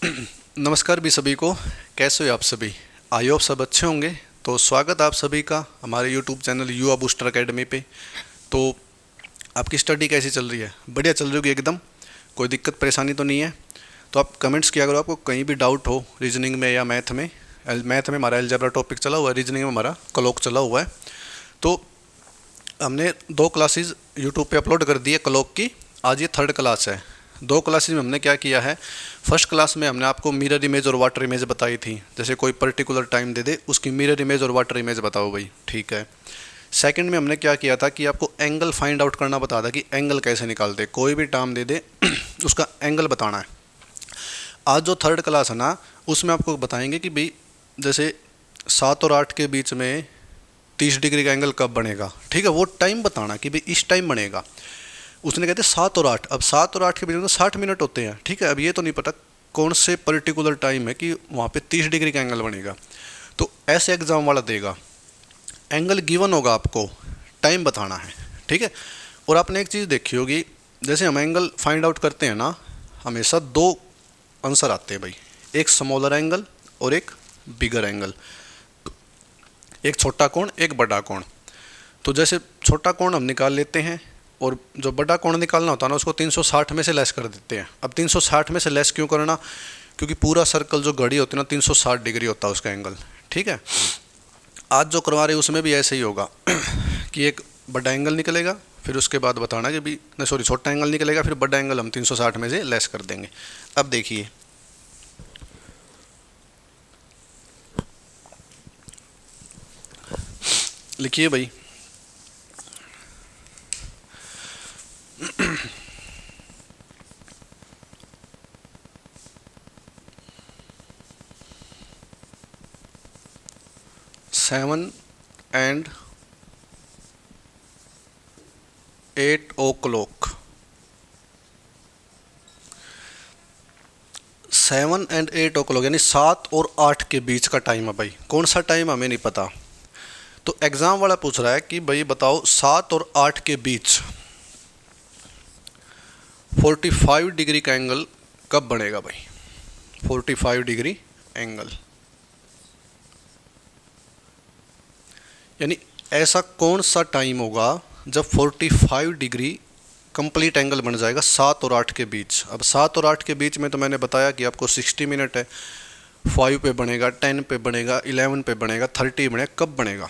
नमस्कार भी सभी को। कैसे हो आप सभी? आई होप सब अच्छे होंगे। तो स्वागत आप सभी का हमारे यूट्यूब चैनल युवा बूस्टर एकेडमी पे। तो आपकी स्टडी कैसी चल रही है? बढ़िया चल रही होगी एकदम, कोई दिक्कत परेशानी तो नहीं है? तो आप कमेंट्स किया करो आपको कहीं भी डाउट हो रीजनिंग में या मैथ में। मैथ में हमारा अलजेब्रा टॉपिक चला हुआ है, रीजनिंग में हमारा क्लॉक चला हुआ है। तो हमने 2 क्लासेस यूट्यूब पे अपलोड कर दी है क्लॉक की। आज ये 3rd क्लास है। 2 क्लासेस में हमने क्या किया है, फर्स्ट क्लास में हमने आपको मिरर इमेज और वाटर इमेज बताई थी। जैसे कोई पर्टिकुलर टाइम दे दे, उसकी मिरर इमेज और वाटर इमेज बताओ भाई, ठीक है। सेकंड में हमने क्या किया था कि आपको एंगल फाइंड आउट करना बता था कि एंगल कैसे निकालते, कोई भी टर्म दे दे उसका एंगल बताना है। आज जो 3rd क्लास है ना, उसमें आपको बताएंगे कि भाई जैसे 7 और 8 के बीच में 30 डिग्री का एंगल कब बनेगा, ठीक है। वो टाइम बताना कि भाई इस टाइम बनेगा। उसने कहते 7 और 8, अब 7 और 8 के बीच में तो 60 मिनट होते हैं, ठीक है। अब ये तो नहीं पता कौन से पर्टिकुलर टाइम है कि वहाँ पे 30 डिग्री का एंगल बनेगा। तो ऐसे एग्जाम वाला देगा, एंगल गिवन होगा, आपको टाइम बताना है, ठीक है। और आपने एक चीज़ देखी होगी, जैसे हम एंगल फाइंड आउट करते हैं ना, हमेशा 2 आंसर आते हैं भाई, एक स्मॉलर एंगल और एक बिगर एंगल। एक छोटा कोण, एक बड़ा कोण। तो जैसे छोटा कोण हम निकाल लेते हैं और जो बड़ा कोण निकालना होता है ना, उसको 360 में से लेस कर देते हैं। अब 360 में से लेस क्यों करना? क्योंकि पूरा सर्कल जो घड़ी होती है ना 360 डिग्री होता है उसका एंगल, ठीक है। आज जो करवा रहे हैं उसमें भी ऐसे ही होगा कि एक बड़ा एंगल निकलेगा, फिर उसके बाद बताना कि भी नहीं सॉरी छोटा एंगल निकलेगा, फिर बड़ा एंगल हम 360 में से लेस कर देंगे। अब देखिए, लिखिए भाई, seven and 8 o'clock। 7 and 8 o'clock यानी 7 और 8 के बीच का टाइम है भाई। कौन सा टाइम हमें नहीं पता। तो एग्जाम वाला पूछ रहा है कि भाई बताओ 7 और 8 के बीच 45 डिग्री का एंगल कब बनेगा भाई। 45 डिग्री एंगल यानी ऐसा कौन सा टाइम होगा जब 45 डिग्री कंप्लीट एंगल बन जाएगा 7 और 8 के बीच। अब 7 और 8 के बीच में तो मैंने बताया कि आपको 60 मिनट है, 5 पे बनेगा, 10 पे बनेगा, 11 पे बनेगा, 30 बनेगा, कब बनेगा।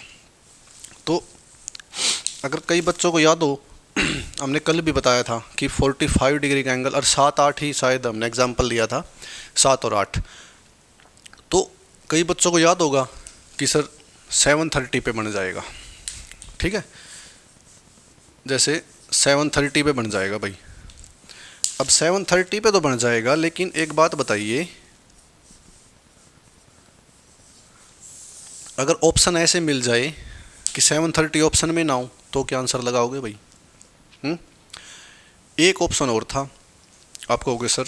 तो अगर कई बच्चों को याद हो हमने कल भी बताया था कि 45 डिग्री का एंगल और 7-8 ही शायद हमने एग्जाम्पल दिया था, 7 और 8। तो कई बच्चों को याद होगा कि सर 7:30 पे बन जाएगा, ठीक है। जैसे 7:30 पे बन जाएगा भाई। अब 7:30 पे तो बन जाएगा, लेकिन एक बात बताइए, अगर ऑप्शन ऐसे मिल जाए कि 7:30 ऑप्शन में ना हो तो क्या आंसर लगाओगे भाई? एक ऑप्शन और था, आप कहोगे सर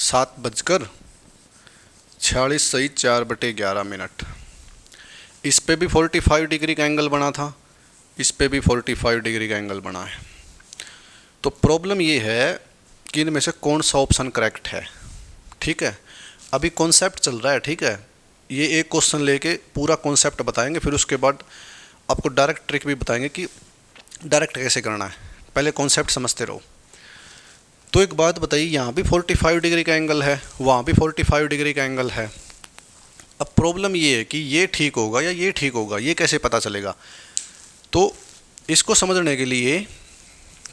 7:46 सही 4/11। इस पे भी 45 डिग्री का एंगल बना था, इस पे भी 45 डिग्री का एंगल बना है। तो प्रॉब्लम ये है कि इनमें से कौन सा ऑप्शन करेक्ट है, ठीक है। अभी कॉन्सेप्ट चल रहा है, ठीक है। ये एक क्वेश्चन लेके पूरा कॉन्सेप्ट बताएंगे, फिर उसके बाद आपको डायरेक्ट ट्रिक भी बताएंगे कि डायरेक्ट कैसे करना है। पहले कॉन्सेप्ट समझते रहो। तो एक बात बताइए, यहाँ भी 45 डिग्री का एंगल है, वहाँ भी 45 डिग्री का एंगल है। अब प्रॉब्लम ये है कि ये ठीक होगा या ये ठीक होगा, ये कैसे पता चलेगा। तो इसको समझने के लिए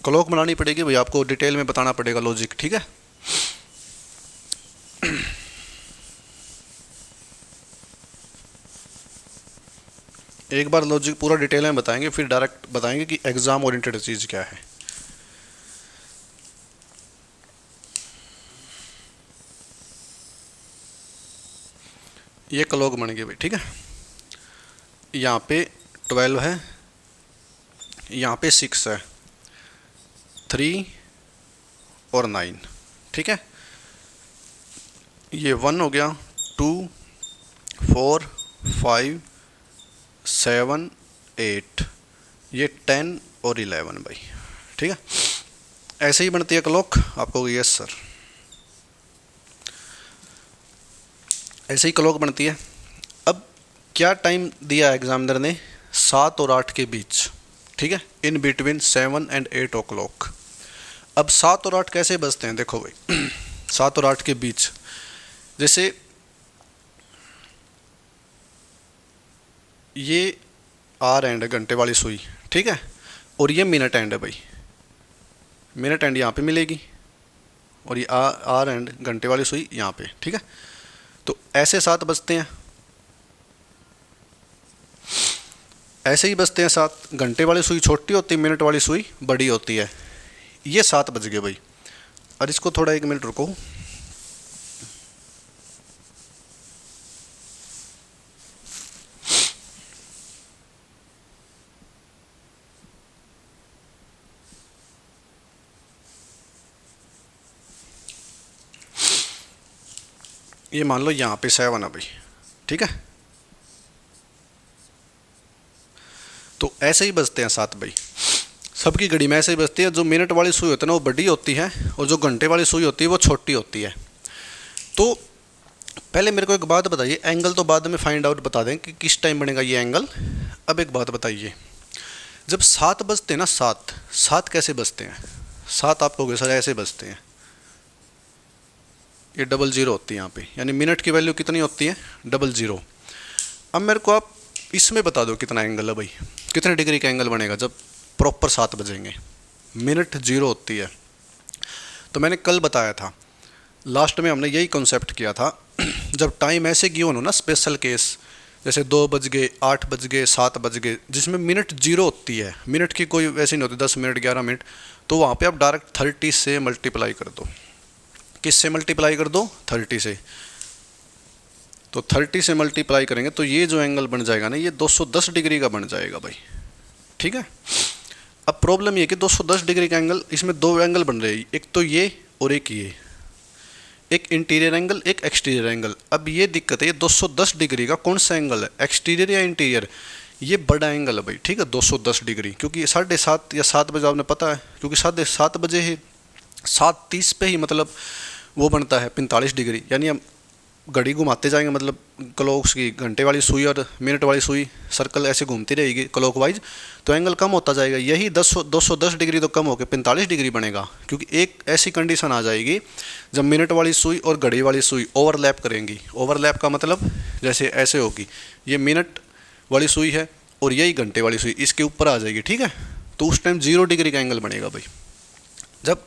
क्लॉक बनानी पड़ेगी भाई, आपको डिटेल में बताना पड़ेगा लॉजिक, ठीक है। एक बार लॉजिक पूरा डिटेल में बताएंगे, फिर डायरेक्ट बताएंगे कि एग्जाम ओरिएंटेड चीज़ क्या है। ये क्लॉक बन गई भाई, ठीक है। यहाँ पे 12 है, यहाँ पे 6 है, 3 और 9, ठीक है। ये 1 हो गया, 2, 4, 5, 7, 8, ये 10 और 11 भाई, ठीक है। ऐसे ही बनती है क्लॉक। आपको यस सर, ऐसे ही क्लॉक बनती है। अब क्या टाइम दिया एग्जामिनर ने, 7 और 8 के बीच, ठीक है, in between 7 and 8 o'clock. अब 7 और 8 कैसे बजते हैं, देखो भाई 7 और 8 के बीच, जैसे ये आर एंड है, घंटे वाली सुई, ठीक है, और ये मिनट एंड है भाई, मिनट एंड यहाँ पे मिलेगी, और ये आर एंड घंटे वाली सुई यहाँ पे, ठीक है। तो ऐसे 7 बजते हैं, ऐसे ही बजते हैं 7। घंटे वाली सुई छोटी होती है, मिनट वाली सुई बड़ी होती है। ये 7 बज गए भाई। और इसको थोड़ा 1 मिनट रुको। ये मान लो यहाँ पे 7 है भाई, ठीक है। तो ऐसे ही बजते हैं 7 भाई, सबकी घड़ी में ऐसे ही बजती है। जो मिनट वाली सुई होती है ना वो बड़ी होती है, और जो घंटे वाली सुई होती है वो छोटी होती है। तो पहले मेरे को एक बात बताइए, एंगल तो बाद में फाइंड आउट बता दें कि किस टाइम बनेगा ये एंगल। अब एक बात बताइए, जब 7 बजते हैं ना, 7 कैसे बजते हैं? 7 आप कहोगे सर ऐसे बजते हैं, ये 00 होती है यहाँ पे, यानी मिनट की वैल्यू कितनी होती है? 00। अब मेरे को आप इसमें बता दो कितना एंगल है भाई, कितने डिग्री का एंगल बनेगा जब प्रॉपर 7 बजेंगे। मिनट 0 होती है। तो मैंने कल बताया था, लास्ट में हमने यही कॉन्सेप्ट किया था, जब टाइम ऐसे गिवन हो ना, स्पेशल केस, जैसे 2 बज गए, 8 बज गए, 7 बज गए, जिसमें मिनट 0 होती है, मिनट की कोई वैसी नहीं होती, 10 मिनट 11 मिनट, तो वहाँ पे आप डायरेक्ट 30 से मल्टीप्लाई कर दो। किससे मल्टीप्लाई कर दो? 30 से। तो 30 से मल्टीप्लाई करेंगे तो ये जो एंगल बन जाएगा ना, ये 210 डिग्री का बन जाएगा भाई, ठीक है। अब प्रॉब्लम ये कि 210 डिग्री का एंगल, इसमें 2 एंगल बन रहे हैं, एक तो ये और एक ये, एक इंटीरियर एंगल, एक एक्सटीरियर एंगल। अब ये दिक्कत है, ये 210 डिग्री का कौन सा एंगल है, एक्सटीरियर या इंटीरियर? ये बड़ा एंगल है भाई, ठीक है, 210 डिग्री, क्योंकि 7:30 या 7 बजे आपने पता है, क्योंकि 7:30 बजे ही 7:30 पे ही मतलब वो बनता है 45 डिग्री, यानी हम घड़ी घुमाते जाएंगे, मतलब क्लॉक्स की घंटे वाली सुई और मिनट वाली सुई सर्कल ऐसे घूमती रहेगी क्लॉकवाइज, तो एंगल कम होता जाएगा। यही 210 डिग्री तो कम होकर 45 डिग्री बनेगा, क्योंकि एक ऐसी कंडीशन आ जाएगी जब मिनट वाली सुई और घड़ी वाली सुई ओवरलैप करेंगी। ओवरलैप का मतलब जैसे ऐसे होगी, ये मिनट वाली सुई है और यही घंटे वाली सुई इसके ऊपर आ जाएगी, ठीक है। तो उस टाइम 0 डिग्री का एंगल बनेगा भाई। जब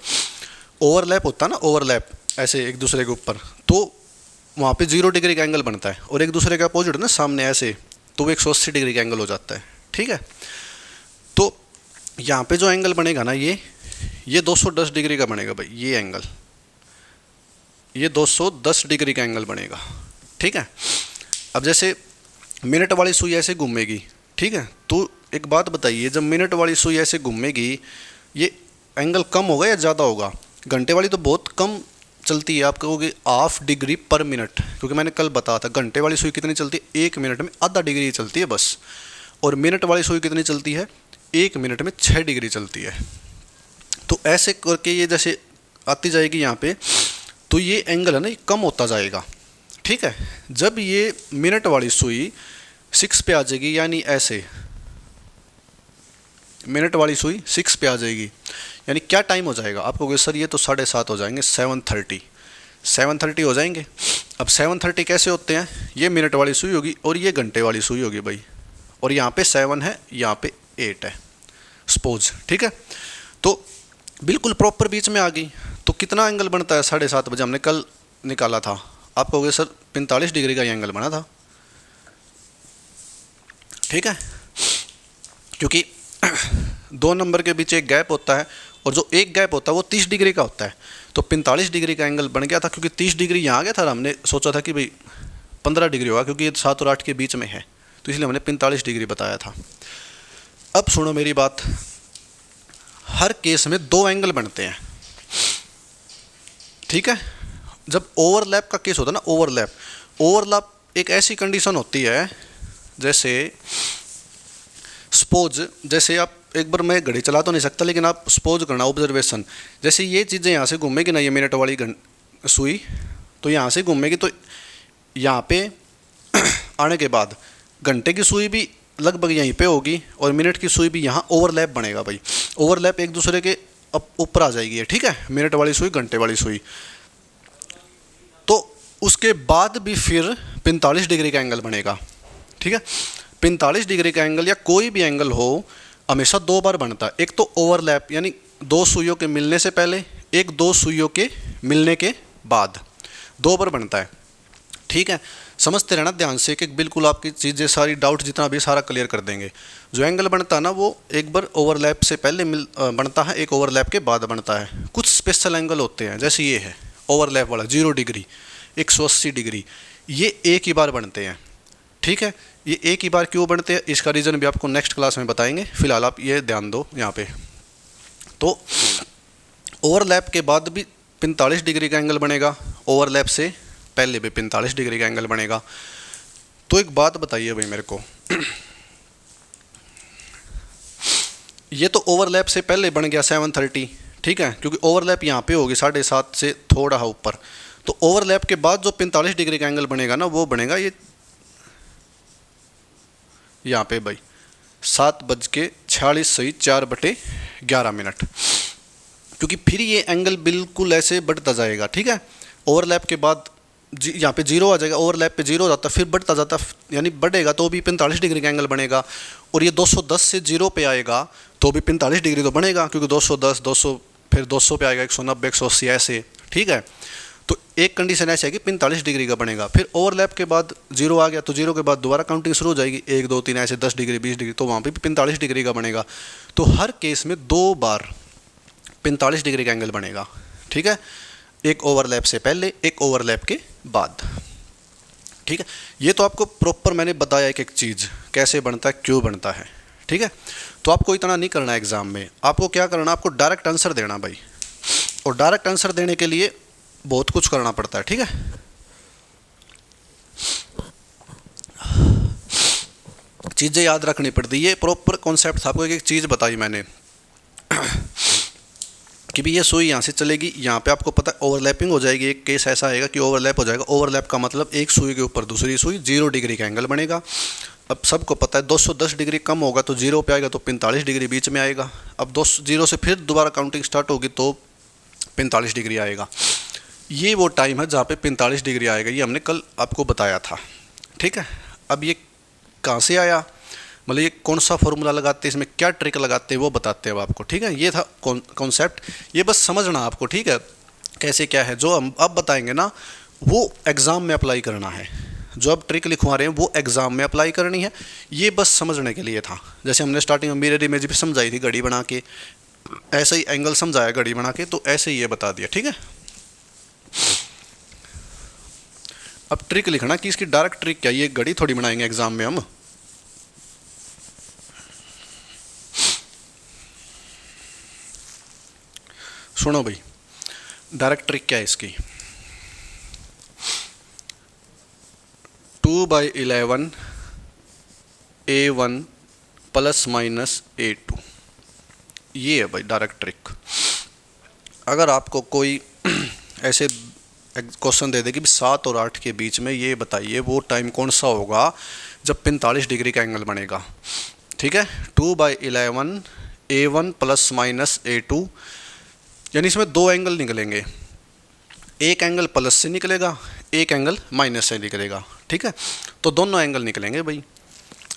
ओवरलैप होता है ना, ओवरलैप ऐसे एक दूसरे के ऊपर, तो वहाँ पे 0 डिग्री का एंगल बनता है, और एक दूसरे के अपोजिट ना सामने ऐसे, तो वो 180 डिग्री का एंगल हो जाता है, ठीक है। तो यहाँ पे जो एंगल बनेगा ना, ये 210 डिग्री का बनेगा भाई, ये एंगल, ये 210 डिग्री का एंगल बनेगा, ठीक है। अब जैसे मिनट वाली सुई ऐसे घूमेगी, ठीक है, तो एक बात बताइए, जब मिनट वाली सुई ऐसे घूमेगी, ये एंगल कम होगा या ज़्यादा होगा? घंटे वाली तो बहुत कम चलती है, आप कहोगे ½ डिग्री पर मिनट, क्योंकि मैंने कल बताया था घंटे वाली सुई कितनी चलती है, 1 मिनट में ½ डिग्री चलती है बस, और मिनट वाली सुई कितनी चलती है, 1 मिनट में 6 डिग्री चलती है। तो ऐसे करके ये जैसे आती जाएगी यहाँ पे, तो ये एंगल है ना, ये कम होता जाएगा, ठीक है। जब ये मिनट वाली सुई 6 पे आ जाएगी, यानी ऐसे मिनट वाली सुई 6 पे आ जाएगी, यानी क्या टाइम हो जाएगा? आप कहोगे सर ये तो 7:30 हो जाएंगे, 7:30 हो जाएंगे। अब 7:30 कैसे होते हैं? ये मिनट वाली सुई होगी और ये घंटे वाली सुई होगी भाई, और यहाँ पे 7 है, यहाँ पे 8 है सपोज, ठीक है। तो बिल्कुल प्रॉपर बीच में आ गई, तो कितना एंगल बनता है? 7:30 बजे हमने कल निकाला था। आप कहोगे सर 45 डिग्री का ये एंगल बना था, ठीक है, क्योंकि 2 नंबर के बीच एक गैप होता है, और जो एक गैप होता है वो 30 डिग्री का होता है। तो 45 डिग्री का एंगल बन गया था, क्योंकि 30 डिग्री यहाँ आ गया था, हमने सोचा था कि भाई 15 डिग्री होगा, क्योंकि ये 7 और 8 के बीच में है, तो इसलिए हमने 45 डिग्री बताया था। अब सुनो मेरी बात, हर केस में 2 एंगल बनते हैं, ठीक है। जब ओवरलैप का केस होता है ना, ओवरलैप एक ऐसी कंडीशन होती है, जैसे सपोज, जैसे आप एक बार, मैं घड़ी चला तो नहीं सकता, लेकिन आप सपोज करना ऑब्जर्वेशन, जैसे ये चीज़ें यहाँ से घूमेगी ना, ये मिनट वाली सुई तो यहाँ से घूमेगी, तो यहाँ पे आने के बाद घंटे की सुई भी लगभग यहीं पे होगी और मिनट की सुई भी यहाँ ओवरलैप बनेगा भाई। ओवरलैप एक दूसरे के ऊपर आ जाएगी है, ठीक है, मिनट वाली सुई घंटे वाली सुई। तो उसके बाद भी फिर 45 डिग्री का एंगल बनेगा, ठीक है। 45 डिग्री का एंगल या कोई भी एंगल हो हमेशा दो बार बनता है। एक तो ओवरलैप यानी दो सुइयों के मिलने से पहले, एक दो सुइयों के मिलने के बाद, दो बार बनता है, ठीक है। समझते रहना ध्यान से कि बिल्कुल आपकी चीज़ें सारी डाउट जितना भी सारा क्लियर कर देंगे। जो एंगल बनता है ना वो एक बार ओवरलैप से पहले बनता है, एक ओवरलैप के बाद बनता है। कुछ स्पेशल एंगल होते हैं जैसे ये है ओवरलैप वाला 0 डिग्री, 180 डिग्री, ये एक ही बार बनते हैं, ठीक है। ये एक ही बार क्यों बनते हैं इसका रीज़न भी आपको नेक्स्ट क्लास में बताएंगे, फिलहाल आप ये ध्यान दो यहाँ पे। तो ओवरलैप के बाद भी 45 डिग्री का एंगल बनेगा, ओवरलैप से पहले भी 45 डिग्री का एंगल बनेगा। तो एक बात बताइए भाई मेरे को, ये तो ओवरलैप से पहले बन गया 7:30, ठीक है, क्योंकि ओवरलैप यहाँ पे होगी 7:30 से थोड़ा ऊपर। तो ओवरलैप के बाद जो 45 डिग्री का एंगल बनेगा ना वो बनेगा ये यहाँ पे भाई 7:46 सही 4/11, क्योंकि फिर ये एंगल बिल्कुल ऐसे बढ़ता जाएगा, ठीक है। ओवरलैप के बाद यहाँ पे 0 आ जाएगा, ओवरलैप पे 0 हो जाता फिर बढ़ता जाता, यानी बढ़ेगा तो भी 45 डिग्री का एंगल बनेगा। और ये 210 से 0 पे आएगा तो भी 45 डिग्री तो बनेगा, क्योंकि 210 200 फिर 200 पे आएगा, 190 180 ऐसे, ठीक है। तो एक कंडीशन ऐसी है कि 45 डिग्री का बनेगा। फिर ओवरलैप के बाद 0 आ गया तो 0 के बाद दोबारा काउंटिंग शुरू हो जाएगी, 1 2 3 ऐसे 10 डिग्री 20 डिग्री, तो वहाँ पे भी 45 डिग्री का बनेगा। तो हर केस में दो बार 45 डिग्री का एंगल बनेगा, ठीक है, एक ओवरलैप से पहले एक ओवरलैप के बाद, ठीक है। ये तो आपको प्रॉपर मैंने बताया एक एक चीज़ कैसे बनता है, क्यों बनता है, ठीक है। तो आपको इतना नहीं करना एग्जाम में, आपको क्या करना, आपको डायरेक्ट आंसर देना भाई। और डायरेक्ट आंसर देने के लिए बहुत कुछ करना पड़ता है, ठीक है। चीज़ें याद रखनी पड़ती है, ये प्रॉपर कॉन्सेप्ट था, आपको एक एक चीज़ बताई मैंने कि भी ये सुई यहाँ से चलेगी, यहाँ पे आपको पता है ओवरलैपिंग हो जाएगी। एक केस ऐसा आएगा कि ओवरलैप हो जाएगा, ओवरलैप का मतलब एक सुई के ऊपर दूसरी सुई 0 डिग्री का एंगल बनेगा। अब सबको पता है 210 डिग्री कम होगा तो 0 पे आएगा तो 45 डिग्री बीच में आएगा। अब 0 से फिर दोबारा काउंटिंग स्टार्ट होगी तो 45 डिग्री आएगा। ये वो टाइम है जहाँ पे 45 डिग्री आएगा, ये हमने कल आपको बताया था, ठीक है। अब ये कहाँ से आया, मतलब ये कौन सा फॉर्मूला लगाते हैं, इसमें क्या ट्रिक लगाते हैं वो बताते हैं अब आपको, ठीक है। ये था कॉन्सेप्ट, ये बस समझना आपको, ठीक है, कैसे क्या है। जो हम अब बताएंगे ना वो एग्ज़ाम में अप्लाई करना है, जो अब ट्रिक लिखवा रहे हैं वो एग्ज़ाम में अप्लाई करनी है। ये बस समझने के लिए था, जैसे हमने स्टार्टिंग में मिरर इमेज भी समझाई थी घड़ी बना के, ऐसे ही एंगल समझाया घड़ी बना के, तो ऐसे ही ये बता दिया, ठीक है। अब ट्रिक लिखना कि इसकी डायरेक्ट ट्रिक क्या, ये घड़ी थोड़ी बनाएंगे एग्जाम में हम। सुनो भाई, डायरेक्ट ट्रिक क्या है इसकी, 2/11 A1 ± A2, ये है भाई डायरेक्ट ट्रिक। अगर आपको कोई ऐसे क्वेश्चन दे दे कि 7 और 8 के बीच में ये बताइए वो टाइम कौन सा होगा जब 45 डिग्री का एंगल बनेगा, ठीक है। 2/11 A1 ± A2, यानी इसमें दो एंगल निकलेंगे, एक एंगल प्लस से निकलेगा, एक एंगल माइनस से निकलेगा, ठीक है। तो दोनों एंगल निकलेंगे भाई,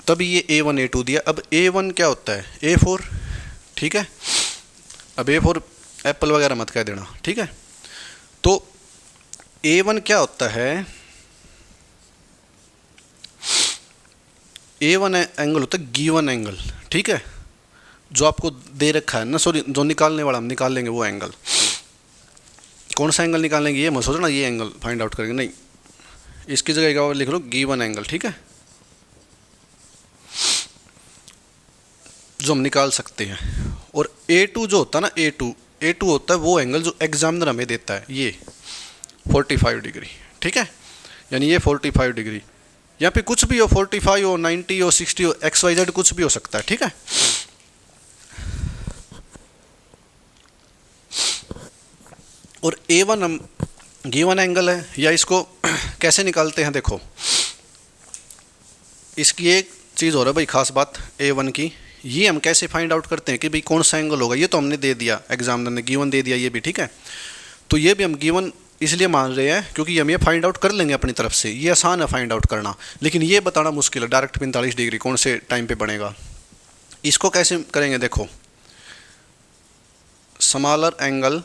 तभी ये A1 A2 दिया। अब A1 क्या होता है, A4, ठीक है। अब A4 एप्पल वगैरह मत कह देना, ठीक है। तो A1 क्या होता है, A1 एंगल होता है गिवन एंगल, ठीक है, जो आपको दे रखा है ना, सॉरी जो निकालने वाला हम निकाल लेंगे वो एंगल। कौन सा एंगल निकाल लेंगे ये मत सोचना ये एंगल फाइंड आउट करेंगे, नहीं, इसकी जगह एक और लिख लो गिवन एंगल, ठीक है, जो हम निकाल सकते हैं। और A2 जो होता है ना, A2 होता है वो एंगल जो एग्जामिनर हमें देता है, ये 45 डिग्री, ठीक है, यानी ये 45 डिग्री, यहाँ पे कुछ भी हो, 45 हो, 90 हो, 60 हो, XYZ कुछ भी हो सकता है, ठीक है। और A1 हम गिवन एंगल है, या इसको कैसे निकालते हैं देखो, इसकी एक चीज़ हो रहा है भाई खास बात A1 की, ये हम कैसे फाइंड आउट करते हैं कि भाई कौन सा एंगल होगा। ये तो हमने दे दिया, एग्जामिनर ने गिवन दे दिया ये भी, ठीक है। तो ये भी हम गिवन इसलिए मान रहे हैं क्योंकि हम ये फाइंड आउट कर लेंगे अपनी तरफ से, ये आसान है फाइंड आउट करना, लेकिन ये बताना मुश्किल है डायरेक्ट 45 डिग्री कौन से टाइम पे बनेगा। इसको कैसे करेंगे देखो, स्मॉलर एंगल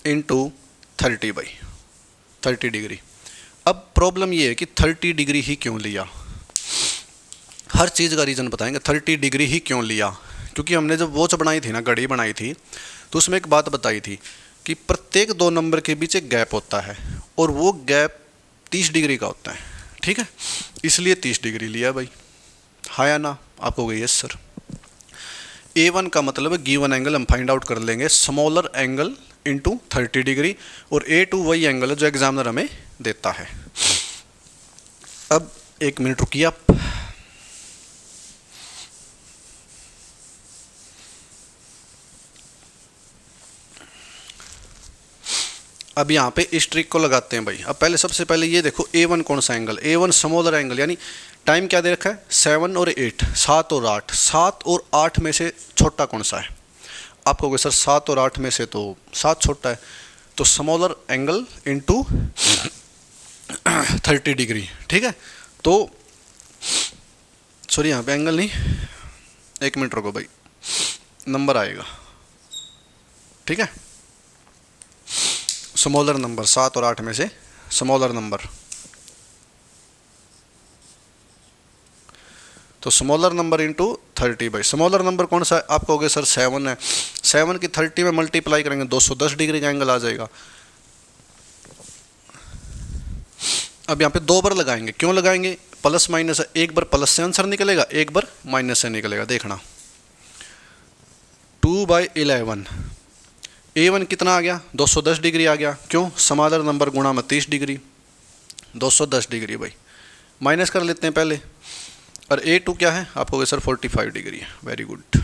इनटू 30 डिग्री। अब प्रॉब्लम ये है कि 30 डिग्री ही क्यों लिया, हर चीज़ का रीज़न बताएंगे। 30 डिग्री ही क्यों लिया, क्योंकि हमने जब वॉच बनाई थी ना, घड़ी बनाई थी, तो उसमें एक बात बताई थी कि प्रत्येक दो नंबर के बीच एक गैप होता है और वो गैप 30 डिग्री का होता है, ठीक है। इसलिए 30 डिग्री लिया भाई, हाँ या ना। आपको गई यस सर। A1 का मतलब है गिवन एंगल हम फाइंड आउट कर लेंगे स्मॉलर एंगल इनटू 30 डिग्री, और A2 वही एंगल है जो एग्जामिनर हमें देता है। अब 1 मिनट रुकिए आप। अब यहाँ पे इस ट्रिक को लगाते हैं भाई। अब पहले सबसे पहले ये देखो A1 कौन सा एंगल, A1 स्मॉलर एंगल, यानी टाइम क्या दे रखा है 7 और 8, 7 और 8, 7 और 8 में से छोटा कौन सा है। आप कहोगे सर 7 और 8 में से तो 7 छोटा है, तो स्मॉलर एंगल इनटू 30 डिग्री, ठीक है। तो सॉरी यहाँ पे एंगल नहीं, 1 मिनट रुको भाई, नंबर आएगा, ठीक है। स्मॉलर नंबर 7 और 8 में से स्मॉलर नंबर, तो स्मॉलर नंबर इनटू 30 भाई। स्मॉलर नंबर कौन सा है, आप कहोगे सर 7 है, 7 की 30 में मल्टीप्लाई करेंगे 210 डिग्री का एंगल आ जाएगा। अब यहाँ पे 2 बार लगाएंगे, क्यों लगाएंगे, प्लस माइनस है, एक बार प्लस से आंसर निकलेगा, एक बार माइनस से निकलेगा, देखना। 2/11 A1 कितना आ गया 210 डिग्री आ गया, क्यों स्मॉलर नंबर गुणा में 30 डिग्री, 210 डिग्री भाई, माइनस कर लेते हैं पहले। और A2 क्या है, आपको सर 45 डिग्री है, वेरी गुड।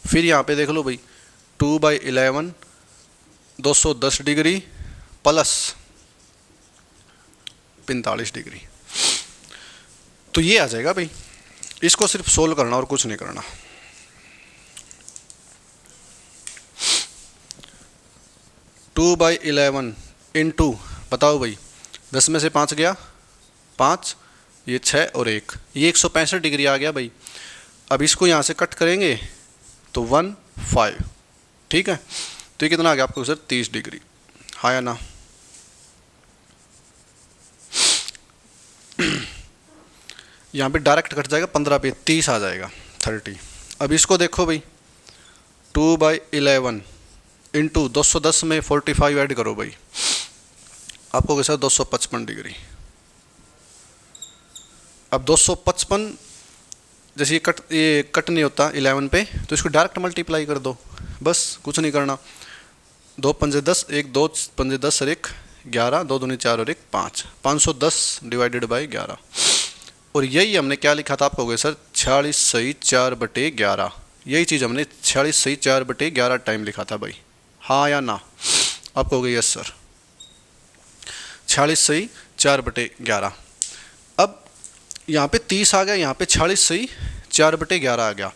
फिर यहाँ पे देख लो भाई 2/11 210 डिग्री प्लस 45 डिग्री, तो ये आ जाएगा भाई। इसको सिर्फ सोल्व करना और कुछ नहीं करना। टू बाई 11 इंटू, बताओ भाई 10 में से 5 गया 5, ये 6 और 1, ये 165 डिग्री आ गया भाई। अब इसको यहाँ से कट करेंगे तो 15, ठीक है। तो ये कितना आ गया आपको सर 30 डिग्री, हाँ या ना। यहाँ पे डायरेक्ट कट जाएगा 15 पे 30 आ जाएगा 30। अब इसको देखो भाई 2/11 इंटू 210 में 45 ऐड करो भाई, आपको कैसा 255 डिग्री। अब 255 जैसे ये कट नहीं होता 11 पे, तो इसको डायरेक्ट मल्टीप्लाई कर दो, बस कुछ नहीं करना। 2 पंजे 10, 1 2 पंजे 10 और 1 11, 2 दूनी 4 और 1 5, 510 डिवाइडेड बाई 11। और यही हमने क्या लिखा था, आप कहोगे सर 46 सही 4/11, यही चीज़ हमने 46 सही 4/11 टाइम लिखा था भाई, हाँ या ना। आप कहोगे यस सर, 46 सही 4/11। अब यहाँ पे 30 आ गया, यहाँ पे 46 सही 4/11 आ गया।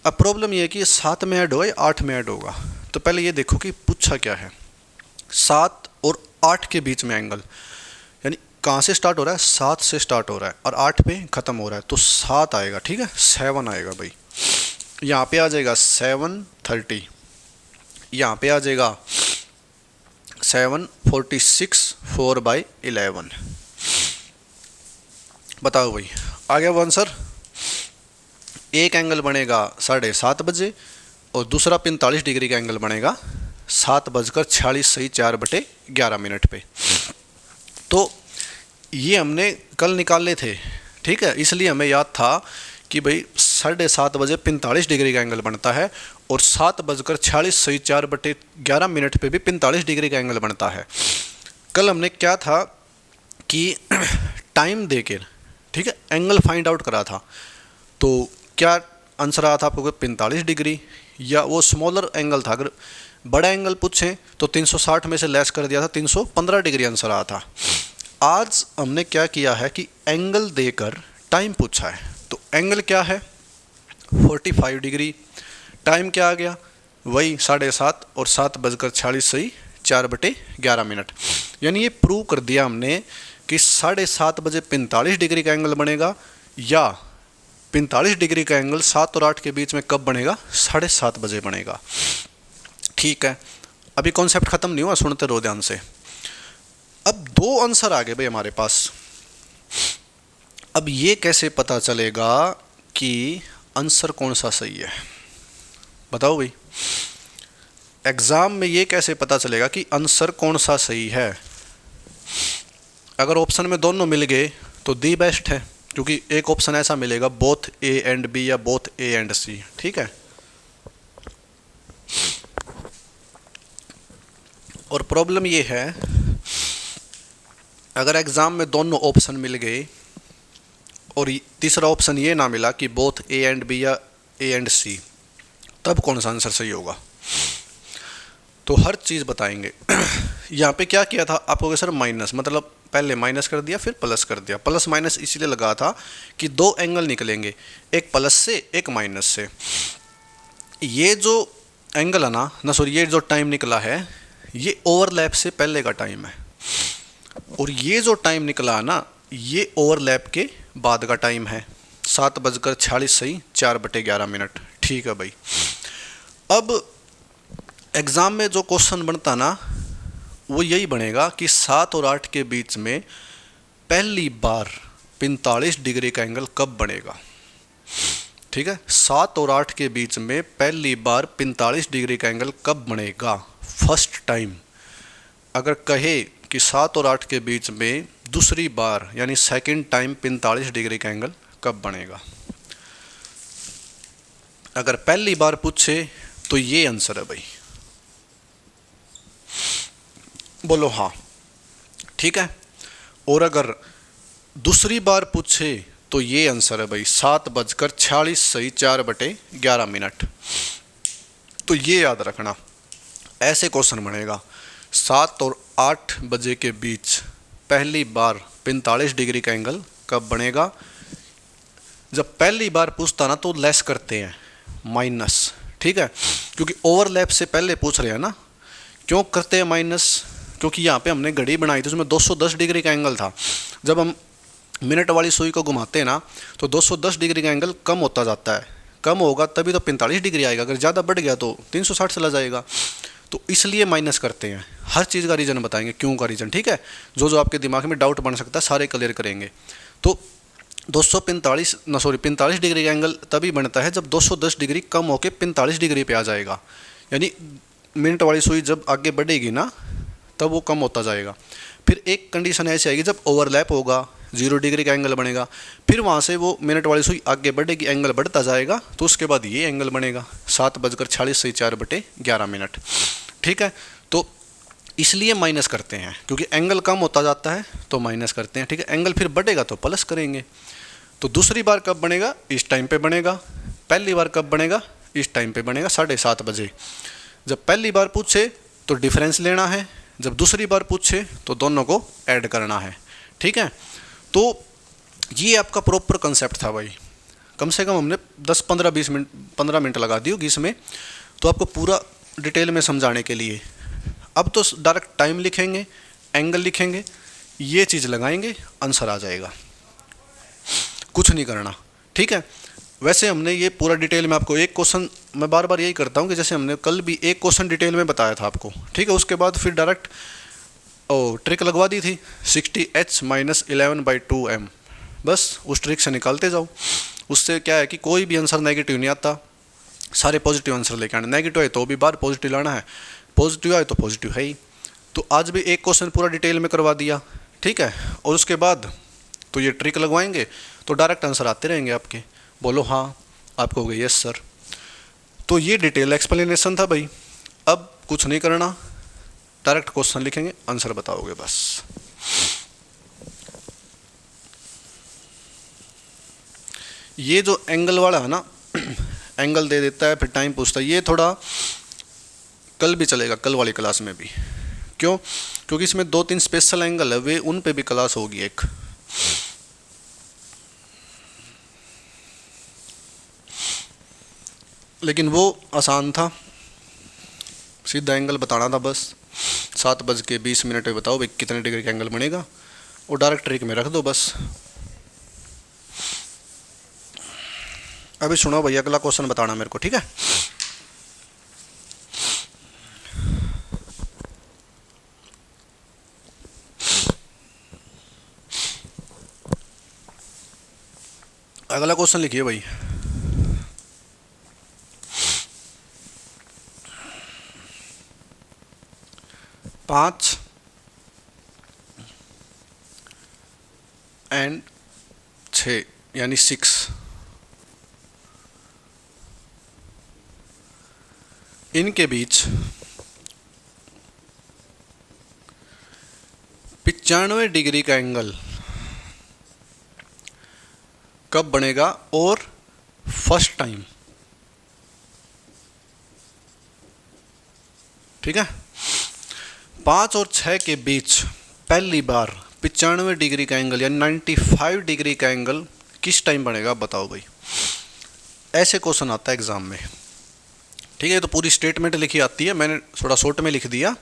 अब प्रॉब्लम ये है कि 7 में ऐड होगा या 8 में ऐड होगा। तो पहले ये देखो कि पूछा क्या है, 7 और 8 के बीच में एंगल, यानी कहाँ से स्टार्ट हो रहा है 7 से स्टार्ट हो रहा है और 8 पे ख़त्म हो रहा है, तो 7 आएगा, ठीक है 7 आएगा भाई। यहाँ पे आ जाएगा 730, यहाँ पे आ जाएगा 746 4/11। बताओ भाई आ गया वो आंसर। एक एंगल बनेगा 7:30 बजे और दूसरा 45 डिग्री का एंगल बनेगा 7:46 सही 4/11 पे। तो ये हमने कल निकाले थे, ठीक है, इसलिए हमें याद था कि भाई 7:30 बजे 45 डिग्री का एंगल बनता है और 7:46 सही 4/11 पे भी 45 डिग्री का एंगल बनता है। कल हमने क्या था कि टाइम देकर, ठीक है, एंगल फाइंड आउट करा था। तो क्या आंसर आया था आपको 45 डिग्री, या वो स्मॉलर एंगल था, अगर बड़ा एंगल पूछें तो 360 में से लेस कर दिया था, 315 डिग्री आंसर आया था। आज हमने क्या किया है कि एंगल देकर टाइम पूछा है। तो एंगल क्या है 45 डिग्री, टाइम क्या आ गया वही 7:30 और 7:46 सही 4/11। यानी ये प्रूव कर दिया हमने कि 7:30 बजे 45 डिग्री का एंगल बनेगा, या 45 डिग्री का एंगल 7 और 8 के बीच में कब बनेगा, 7:30 बजे बनेगा। ठीक है, अभी कॉन्सेप्ट खत्म नहीं हुआ, सुनते रहो ध्यान से। अब 2 आंसर आ गए भाई हमारे पास। अब ये कैसे पता चलेगा कि आंसर कौन सा सही है, बताओ भाई। एग्जाम में ये कैसे पता चलेगा कि आंसर कौन सा सही है। अगर ऑप्शन में दोनों मिल गए तो दी बेस्ट है, क्योंकि एक ऑप्शन ऐसा मिलेगा बोथ ए एंड बी या बोथ ए एंड सी। ठीक है, और प्रॉब्लम ये है अगर एग्जाम में दोनों ऑप्शन मिल गए और तीसरा ऑप्शन ये ना मिला कि बोथ ए एंड बी या ए एंड सी, तब कौन सा आंसर सही होगा। तो हर चीज़ बताएंगे। यहाँ पे क्या किया था आपको, सर माइनस, मतलब पहले माइनस कर दिया फिर प्लस कर दिया। प्लस माइनस इसलिए लगा था कि 2 एंगल निकलेंगे, एक प्लस से एक माइनस से। ये जो एंगल है ना सॉरी, ये जो टाइम निकला है ये ओवरलैप से पहले का टाइम है, और ये जो टाइम निकला है ना ये ओवरलैप के बाद का टाइम है। 7:46 सही 4/11। ठीक है भाई। अब एग्ज़ाम में जो क्वेश्चन बनता ना वो यही बनेगा कि 7 और 8 के बीच में पहली बार 45 डिग्री का एंगल कब बनेगा। ठीक है, 7 और 8 के बीच में पहली बार 45 डिग्री का एंगल कब बनेगा फर्स्ट टाइम। अगर कहे कि 7 और 8 के बीच में दूसरी बार यानी सेकंड टाइम 45 डिग्री का एंगल कब बनेगा। अगर पहली बार पूछे तो ये आंसर है भाई, बोलो हाँ। ठीक है, और अगर दूसरी बार पूछे तो ये आंसर है भाई 7:46 सही 4/11। तो ये याद रखना, ऐसे क्वेश्चन बनेगा 7 और 8 बजे के बीच पहली बार 45 डिग्री का एंगल कब बनेगा। जब पहली बार पूछता ना तो लेस करते हैं माइनस। ठीक है, क्योंकि ओवरलैप से पहले पूछ रहे हैं ना। क्यों करते हैं माइनस, क्योंकि यहाँ पे हमने घड़ी बनाई थी उसमें 210 डिग्री का एंगल था। जब हम मिनट वाली सुई को घुमाते हैं ना तो 210 डिग्री का एंगल कम होता जाता है, कम होगा तभी तो 45 डिग्री आएगा, अगर ज़्यादा बढ़ गया तो 360 चला जाएगा। तो इसलिए माइनस करते हैं। हर चीज़ का रीज़न बताएंगे, क्यों का रीज़न। ठीक है, जो जो आपके दिमाग में डाउट बन सकता है सारे क्लियर करेंगे। तो 45 डिग्री का एंगल तभी बनता है जब 210 डिग्री कम होकर 45 डिग्री पे आ जाएगा, यानी मिनट वाली सुई जब आगे बढ़ेगी ना तब वो कम होता जाएगा। फिर एक कंडीशन ऐसी आएगी जब ओवरलैप होगा 0 डिग्री का एंगल बनेगा, फिर वहाँ से वो मिनट वाली सुई आगे बढ़ेगी, एंगल बढ़ता जाएगा, तो उसके बाद ये एंगल बनेगा 7:46 सही 4/11। ठीक है, तो इसलिए माइनस करते हैं, क्योंकि एंगल कम होता जाता है तो माइनस करते हैं। ठीक है, एंगल फिर बढ़ेगा तो प्लस करेंगे। तो दूसरी बार कब बनेगा, इस टाइम पे बनेगा। पहली बार कब बनेगा, इस टाइम पे बनेगा 7:30 बजे। जब पहली बार पूछे तो डिफरेंस लेना है, जब दूसरी बार पूछे तो दोनों को ऐड करना है। ठीक है, तो ये आपका प्रॉपर कंसेप्ट था भाई। कम से कम हमने 15 मिनट लगा दी होगी इसमें, तो आपको पूरा डिटेल में समझाने के लिए। अब तो डायरेक्ट टाइम लिखेंगे, एंगल लिखेंगे, ये चीज़ लगाएंगे, आंसर आ जाएगा, कुछ नहीं करना। ठीक है, वैसे हमने ये पूरा डिटेल में आपको एक क्वेश्चन, मैं बार बार यही करता हूँ कि जैसे हमने कल भी एक क्वेश्चन डिटेल में बताया था आपको। ठीक है, उसके बाद फिर डायरेक्ट ट्रिक लगवा दी थी 60h - 11/2m, बस उस ट्रिक से निकालते जाओ। उससे क्या है कि कोई भी आंसर नेगेटिव नहीं आता, सारे पॉजिटिव आंसर लेके आना। नेगेटिव है तो भी बार पॉजिटिव लाना है, पॉजिटिव आए तो पॉजिटिव है ही। तो आज भी एक क्वेश्चन पूरा डिटेल में करवा दिया। ठीक है, और उसके बाद तो ये ट्रिक लगवाएंगे तो डायरेक्ट आंसर आते रहेंगे आपके। बोलो हाँ, आप कहोगे यस सर। तो ये डिटेल एक्सप्लेनेशन था भाई। अब कुछ नहीं करना, डायरेक्ट क्वेश्चन लिखेंगे, आंसर बताओगे बस। ये जो एंगल वाला है ना, एंगल दे देता है, फिर टाइम पूछता है। ये थोड़ा कल भी चलेगा, कल वाली क्लास में भी। क्यों? क्योंकि इसमें 2-3 स्पेशल एंगल है, वे उन पे भी क्लास होगी एक। लेकिन वो आसान था, सीधा एंगल बताना था बस। 7:20 में बताओ भाई कितने डिग्री का एंगल बनेगा, और डायरेक्ट ट्रिक में रख दो बस। अभी सुनो भैया, अगला क्वेश्चन बताना मेरे को, ठीक है? अगला क्वेश्चन लिखिए भाई। पाँच एंड 6 यानी 6, इनके बीच 95 डिग्री का एंगल कब बनेगा और फर्स्ट टाइम? ठीक है, 5 और 6 के बीच पहली बार 95 डिग्री का एंगल यानी 95 डिग्री का एंगल किस टाइम बनेगा, बताओ भाई। ऐसे क्वेश्चन आता है एग्जाम में, ठीक है? तो पूरी स्टेटमेंट लिखी आती है, मैंने थोड़ा शॉर्ट में लिख दिया।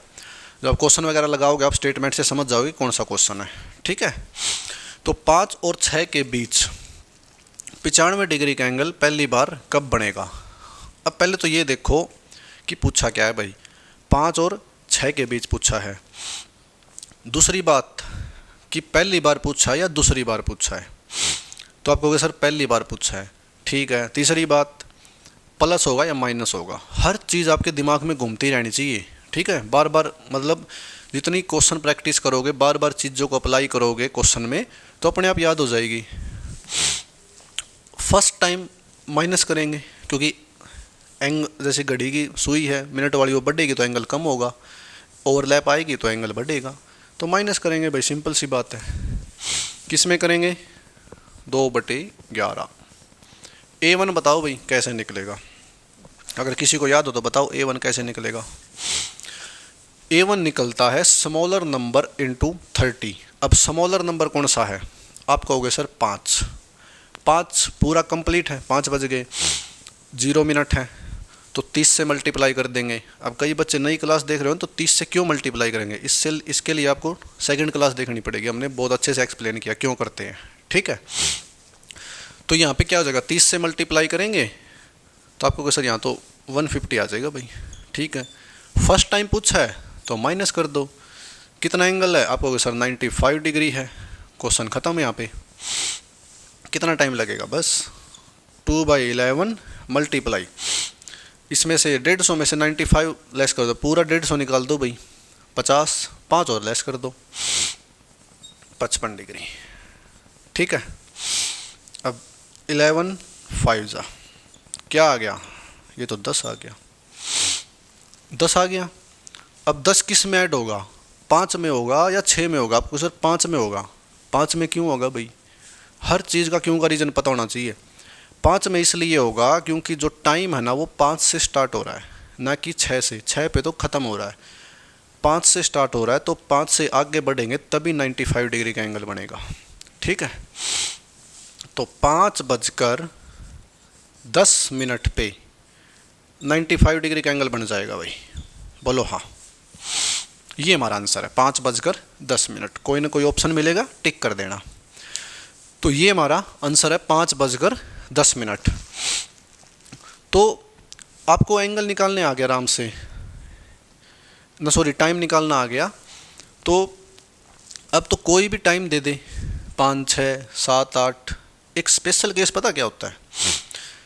जब आप क्वेश्चन वगैरह लगाओगे आप स्टेटमेंट से समझ जाओगे कौन सा क्वेश्चन है, ठीक है? तो 5 और 6 के बीच 95 डिग्री का एंगल पहली बार कब बनेगा? अब पहले तो ये देखो कि पूछा क्या है भाई, 5 और 6 के बीच पूछा है। दूसरी बात कि पहली बार पूछा है या दूसरी बार पूछा है, तो आप कहोगे सर पहली बार पूछा है, ठीक है। तीसरी बात प्लस होगा या माइनस होगा, हर चीज़ आपके दिमाग में घूमती रहनी चाहिए, ठीक है? बार बार मतलब जितनी क्वेश्चन प्रैक्टिस करोगे, बार बार चीज़ों को अप्लाई करोगे क्वेश्चन में, तो अपने आप याद हो जाएगी। फर्स्ट टाइम माइनस करेंगे, क्योंकि जैसे घड़ी की सुई है मिनट वाली, वो बढ़ेगी तो एंगल कम होगा, ओवरलैप आएगी तो एंगल बढ़ेगा, तो माइनस करेंगे भाई, सिंपल सी बात है। किस में करेंगे? 2/11। A1 बताओ भाई कैसे निकलेगा, अगर किसी को याद हो तो बताओ A1 कैसे निकलेगा। A1 निकलता है स्मॉलर नंबर इंटू 30। अब स्मॉलर नंबर कौन सा है? आप कहोगे सर 5। 5 पूरा कंप्लीट है, 5 बज गए, 0 मिनट है, तो 30 से मल्टीप्लाई कर देंगे। अब कई बच्चे नई क्लास देख रहे हो तो 30 से क्यों मल्टीप्लाई करेंगे, इसके लिए आपको सेकंड क्लास देखनी पड़ेगी, हमने बहुत अच्छे से एक्सप्लेन किया क्यों करते हैं, ठीक है? तो यहाँ पे क्या हो जाएगा, 30 से मल्टीप्लाई करेंगे तो आपको सर यहाँ तो 150 आ जाएगा भाई, ठीक है? फर्स्ट टाइम पूछा है तो माइनस कर दो। कितना एंगल है? आपको सर 95 डिग्री है, क्वेश्चन ख़त्म। यहाँ पे कितना टाइम लगेगा, बस 2/11 मल्टीप्लाई, इसमें से 150 में से 95 लेस कर दो, पूरा 150 निकाल दो भाई, 50, 5 और लेस कर दो, 55 डिग्री, ठीक है? अब 11 5 जा क्या आ गया, ये तो 10 आ गया, 10 आ गया। अब 10 किस में ऐड होगा, 5 में होगा या 6 में होगा? आपको सर 5 में होगा। 5 में क्यों होगा भाई, हर चीज़ का क्यों का रीज़न पता होना चाहिए। 5 में इसलिए होगा क्योंकि जो टाइम है ना वो 5 से स्टार्ट हो रहा है, ना कि 6 से। 6 पे तो ख़त्म हो रहा है, 5 से स्टार्ट हो रहा है, तो 5 से आगे बढ़ेंगे तभी 95 डिग्री का एंगल बनेगा, ठीक है? तो 5:10 पे 95 डिग्री का एंगल बन जाएगा भाई, बोलो हाँ। ये हमारा आंसर है, 5:10। कोई ना कोई ऑप्शन मिलेगा, टिक कर देना। तो ये हमारा आंसर है 5:10। तो आपको एंगल निकालने आ गया आराम से, ना सॉरी टाइम निकालना आ गया। तो अब तो कोई भी टाइम दे दे, 5, 6, 7, 8। एक स्पेशल केस पता क्या होता है?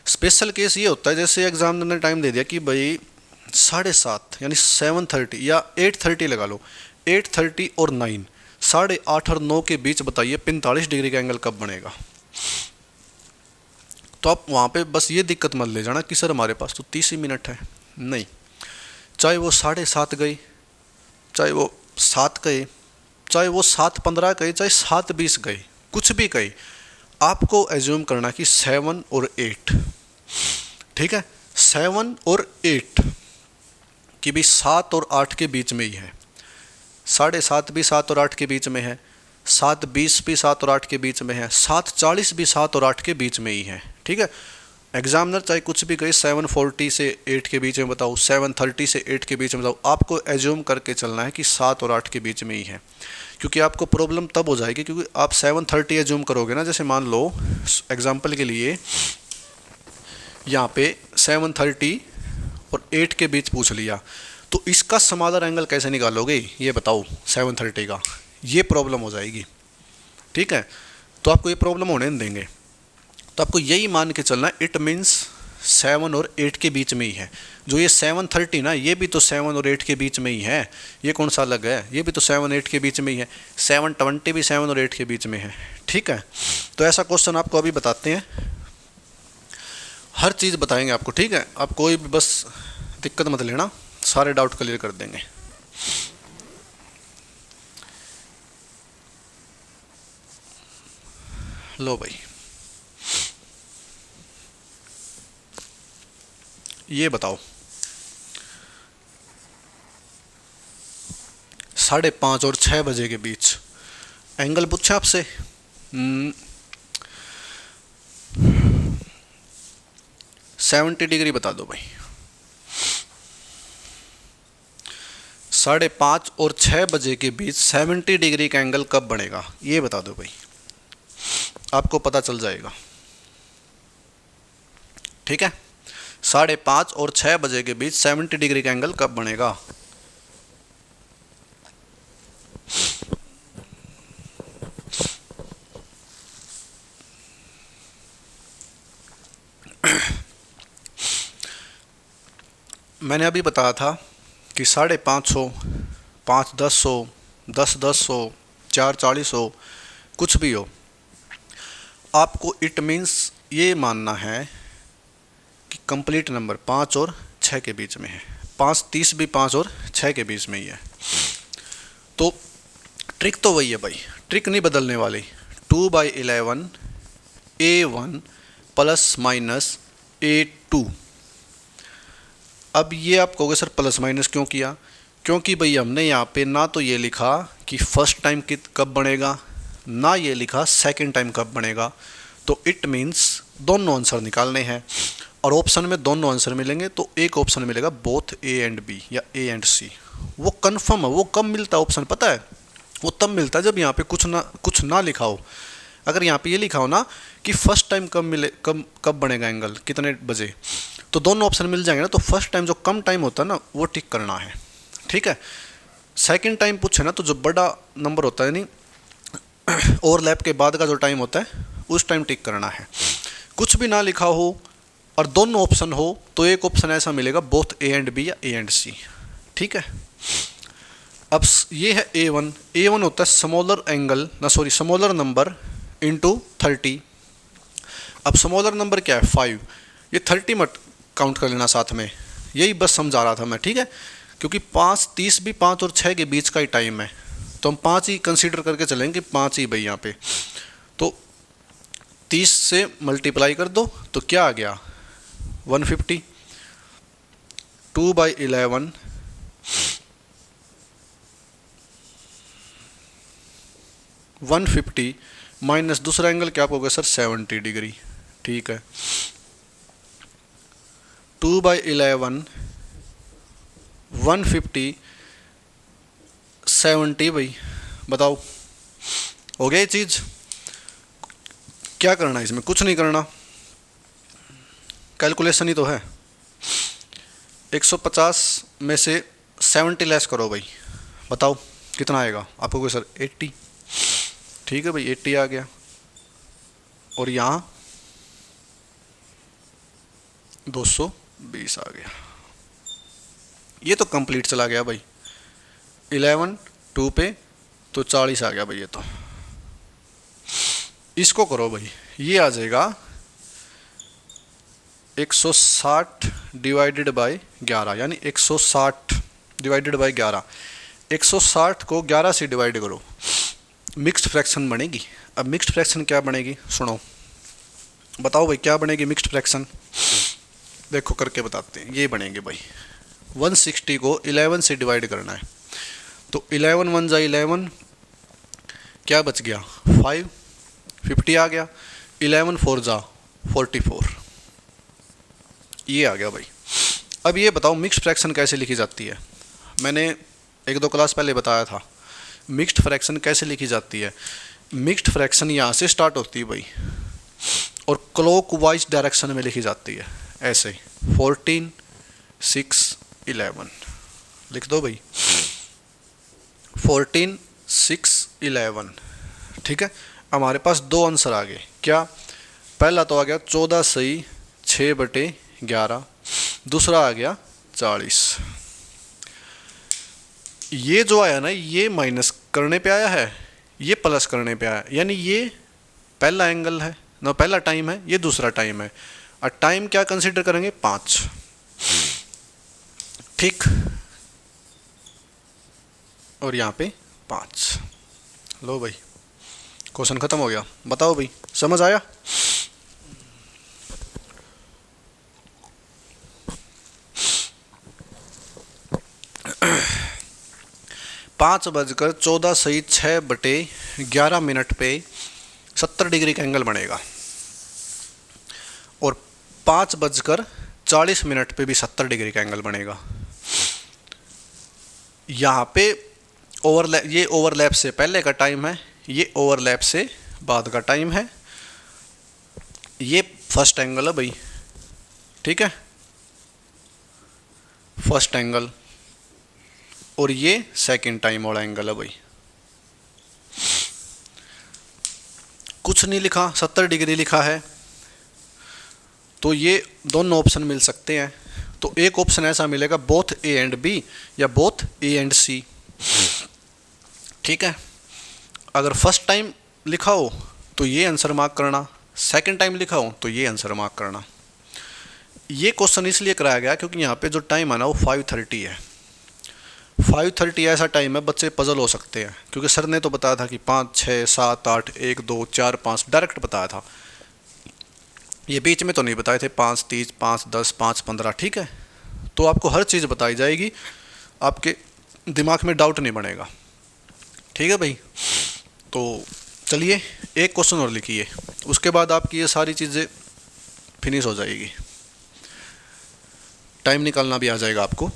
स्पेशल केस ये होता है जैसे एग्जामिनर ने टाइम दे दिया कि भाई 7:30 यानी 7:30 या 8:30 लगा लो, 8:30 और 9, 8:30 और 9 के बीच बताइए 45 डिग्री का एंगल कब बनेगा। तो आप वहाँ पे बस ये दिक्कत मत ले जाना कि सर हमारे पास तो 30 ही मिनट है, नहीं। चाहे वो 7:30 गए, चाहे वो 7 गए, चाहे वो 7:15 गए, चाहे 7:20 गए, कुछ भी गए, आपको एज्यूम करना कि 7 और 8 ठीक है। 7 और 8 की भी 7 और 8 के बीच में ही है, 7.5 भी 7 और 8 के बीच में है, 7:20 भी 7 और 8 के बीच में है, 7:40 भी 7 और 8 के बीच में ही है। ठीक है। एग्जामिनर चाहे कुछ भी कहे 7:40 से 8 के बीच में बताओ, 7:30 से 8 के बीच में बताओ, आपको एज्यूम करके चलना है कि 7 और 8 के बीच में ही है, क्योंकि आपको प्रॉब्लम तब हो जाएगी क्योंकि आप 7:30 एज्यूम करोगे ना। जैसे मान लो एग्जाम्पल के लिए यहाँ पे 7:30 और 8 के बीच पूछ लिया, तो इसका समाधान एंगल कैसे निकालोगे ये बताओ 7:30 का, ये प्रॉब्लम हो जाएगी। ठीक है। तो आपको ये प्रॉब्लम होने नहीं देंगे, तो आपको यही मान के चलना है इट मीन्स 7 और 8 के बीच में ही है। जो ये 7:30 ना, ये भी तो 7 और 8 के बीच में ही है, ये कौन सा अलग है, ये भी तो 7-8 के बीच में ही है, 7:20 भी 7 और 8 के बीच में है। ठीक है। तो ऐसा क्वेश्चन आपको अभी बताते हैं, हर चीज़ बताएंगे आपको। ठीक है। आप कोई भी बस दिक्कत मत लेना, सारे डाउट क्लियर कर देंगे। लो भाई, ये बताओ 5:30 और 6 बजे के बीच एंगल पूछा आपसे। 70 डिग्री बता दो भाई। 5:30 और 6 बजे के बीच 70 डिग्री का एंगल कब बनेगा ये बता दो भाई, आपको पता चल जाएगा। ठीक है। 5:30 और 6 बजे के बीच 70 डिग्री का एंगल कब बनेगा। मैंने अभी बताया था कि 5:30 हो, 5:10 हो, 10:10 हो, 4:40 हो, कुछ भी हो, आपको इट मीन्स ये मानना है कि कंप्लीट नंबर 5 और 6 के बीच में है। 5:30 भी 5 और 6 के बीच में ही है। तो ट्रिक तो वही है भाई, ट्रिक नहीं बदलने वाली। 2/11 A1 प्लस माइनस A2। अब ये आप कहोगे सर प्लस माइनस क्यों किया, क्योंकि भाई हमने यहाँ पे ना तो ये लिखा कि फर्स्ट टाइम कब बनेगा, ना ये लिखा सेकंड टाइम कब बनेगा। तो इट मीन्स दोनों आंसर निकालने हैं, और ऑप्शन में दोनों आंसर मिलेंगे। तो एक ऑप्शन मिलेगा बोथ A एंड B या A एंड C। वो कन्फर्म है। वो कब मिलता है ऑप्शन पता है, वो तब मिलता है जब यहाँ पे कुछ ना लिखा हो। अगर यहाँ पे ये लिखा हो ना कि फर्स्ट टाइम कब बनेगा एंगल, कितने बजे, तो दोनों ऑप्शन मिल जाएंगे ना। तो फर्स्ट टाइम जो कम टाइम होता है ना वो टिक करना है। ठीक है। सेकंड टाइम पूछे ना तो जो बड़ा नंबर होता है नहीं ओवरलैप के बाद का जो टाइम होता है उस टाइम टिक करना है। कुछ भी ना लिखा हो और दोनों ऑप्शन हो तो एक ऑप्शन ऐसा मिलेगा बोथ A एंड B या A एंड C। ठीक है। अब ये है A1। A1 होता है smaller angle smaller number into 30। अब स्मॉलर नंबर क्या है 5, ये 30 मत काउंट कर लेना साथ में, यही बस समझा रहा था मैं। ठीक है। क्योंकि 5:30 भी 5 और 6 के बीच का ही टाइम है, तो हम 5 ही कंसीडर करके चलेंगे, 5 ही भाई यहाँ पे। तो 30 से मल्टीप्लाई कर दो तो क्या आ गया 150। 2/11 150 माइनस दूसरा एंगल क्या होगा सर 70 डिग्री। ठीक है। 2/11 150 70 भाई, बताओ हो गया ये चीज़। क्या करना है इसमें, कुछ नहीं करना, कैलकुलेशन ही तो है। 150 में से 70 लेस करो भाई, बताओ कितना आएगा आपको कोई सर 80। ठीक है भाई 80 आ गया, और यहाँ 220 आ गया। ये तो कंप्लीट चला गया भाई। 11 2 पे तो 40 आ गया भाई। ये तो इसको करो भाई, ये आ जाएगा 160 डिवाइडेड बाय 11, यानी 160 डिवाइडेड बाय 11। 160 को 11 से डिवाइड करो, मिक्स्ड फ्रैक्शन बनेगी। अब मिक्स्ड फ्रैक्शन क्या बनेगी सुनो, बताओ भाई क्या बनेगी मिक्स्ड फ्रैक्शन। देखो करके बताते हैं, ये बनेंगे भाई 160 को 11 से डिवाइड करना है, तो 11 वन जा 11, क्या बच गया 5, 50 आ गया, 11 फोर जा 44, ये आ गया भाई। अब ये बताओ मिक्स्ड फ्रैक्शन कैसे लिखी जाती है। मैंने एक दो क्लास पहले बताया था मिक्स्ड फ्रैक्शन कैसे लिखी जाती है। मिक्स्ड फ्रैक्शन यहाँ से स्टार्ट होती है भाई और क्लॉकवाइज डायरेक्शन में लिखी जाती है ऐसे 14, 6, 11 लिख दो भाई 14, 6, 11। ठीक है, हमारे पास दो आंसर आ गए। क्या, पहला तो आ गया 14 सही 6/11, दूसरा आ गया 40। ये जो आया ना ये माइनस करने पे आया है, ये प्लस करने पे आया, यानी ये पहला एंगल है ना, पहला टाइम है, ये दूसरा टाइम है। और टाइम क्या कंसीडर करेंगे 5। ठीक, और यहाँ पे 5। लो भाई क्वेश्चन खत्म हो गया। बताओ भाई समझ आया। 5:14 सही 6/11 पे 70 डिग्री का एंगल बनेगा और 5:40 पे भी 70 डिग्री का एंगल बनेगा। यहाँ पे ओवरलैप, ये ओवरलैप से पहले का टाइम है, ये ओवरलैप से बाद का टाइम है। ये फर्स्ट एंगल है भाई, ठीक है, फर्स्ट एंगल, और ये सेकंड टाइम वाला एंगल है भाई। कुछ नहीं लिखा, 70 डिग्री लिखा है, तो ये दोनों ऑप्शन मिल सकते हैं। तो एक ऑप्शन ऐसा मिलेगा बोथ ए एंड बी या बोथ ए एंड सी। ठीक है, अगर फर्स्ट टाइम लिखा हो तो ये आंसर मार्क करना, सेकंड टाइम लिखा हो तो ये आंसर मार्क करना। ये क्वेश्चन इसलिए कराया गया क्योंकि यहाँ पे जो टाइम है ना वो 5:30 है। 5:30 ऐसा टाइम है बच्चे पजल हो सकते हैं, क्योंकि सर ने तो बताया था कि 5, 6, 7, 8, 1, 2, 4, 5 डायरेक्ट बताया था, ये बीच में तो नहीं बताए थे 5, 30, 5, 10, 5, 15। ठीक है, तो आपको हर चीज़ बताई जाएगी, आपके दिमाग में डाउट नहीं बनेगा। ठीक है भाई, तो चलिए एक क्वेश्चन और लिखिए, उसके बाद आपकी ये सारी चीज़ें फिनिश हो जाएगी, टाइम निकालना भी आ जाएगा आपको।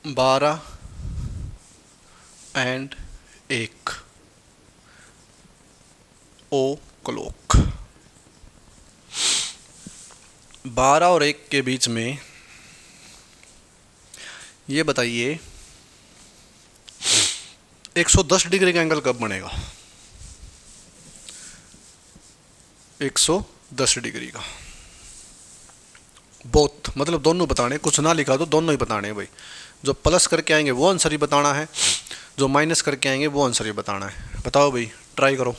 बारह एंड 1 ओ क्लॉक, 12 और 1 के बीच में ये बताइए 110 डिग्री का एंगल कब बनेगा। 110 डिग्री का, बोथ मतलब दोनों बताने, कुछ ना लिखा तो दोनों ही बताने भाई। जो प्लस करके आएंगे वो आंसर ही बताना है, जो माइनस करके आएंगे वो आंसर ही बताना है। बताओ भाई, ट्राई करो।